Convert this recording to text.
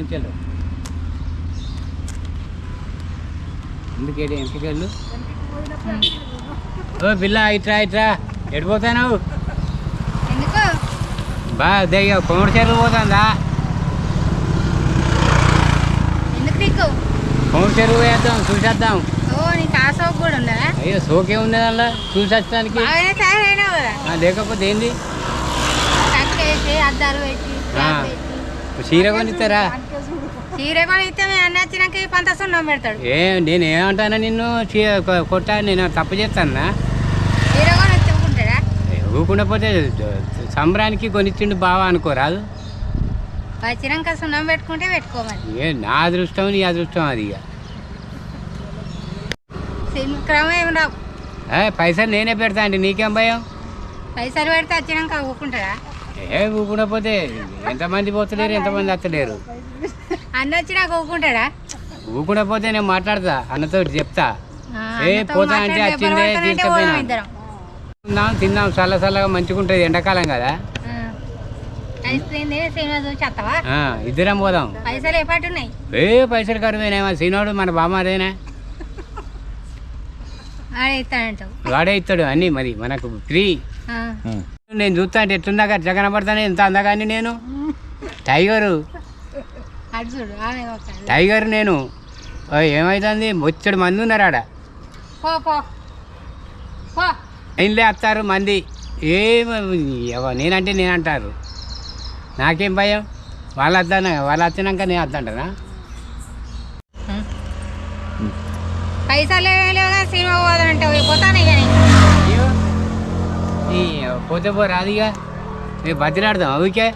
నుంచి వెళ్ళు ఎందుకు వెళ్ళు ఓ పిల్ల ఇట్రా ఇట్రా ఎడిపోతావు బాగా దగ్గర కొమ్మడి చెరువు పోతుందా కొమ్మడి చెరువు వేద్దాం చూసేద్దాం అయ్యో సోకే ఉంది దానిలో చూసేస్తానికి లేకపోతే ఏంది చీర కొనిస్తారా నేనేమంటానా నిన్ను కొట్టా నేను తప్పు చేస్తానా ఊకుండా పోతే సంబరానికి కొనిచ్చిండు బావా అనుకోరాదు వచ్చినాక సున్నం పెట్టుకుంటే పెట్టుకోమని ఏ నా అదృష్టం నీ అదృష్టం అది ఇక పైసలు నేనే పెడతా అండి నీకేం భయం పైసలు పెడితే వచ్చినాక ఊకుంటారా ఊకుండా పోతే ఎంతమంది పోతలేరు ఎంతమంది వస్తలేరు అన్న వచ్చినాక ఊకుంటాడా ఊకుండా పోతే నేను మాట్లాడతా అన్నతో చెప్తా పోతా అంటే వచ్చిందే తీసుకుపోయినా తిన్నాం చల్లగా మంచిగా ఉంటుంది ఎండాకాలం కదా ఇద్దరం పోదాం పైసలు ఏపాటున్నాయి పైసలు కరువేనా సీనోడు మన బామ్మ అదేనా వాడే ఇస్తాడు అన్నీ మరి మనకు ఫ్రీ నేను చూస్తా అంటే ఎట్లుందాక ఎట్లా కనపడతాను ఎంత అందగాని నేను టైగర్ నేను ఏమవుతుంది వచ్చాడు మంది ఉన్నారు ఆడ లైన్లే వస్తారు మంది నేనంటే నేను అంటారు నాకేం భయం వాళ్ళు వచ్చినాక నేను వద్దంటానా పైసలు సినిమా పోదానంటే పోతానే కానీ పోతే పో రాదుగా మేము బతిలాడదాం ఊరికే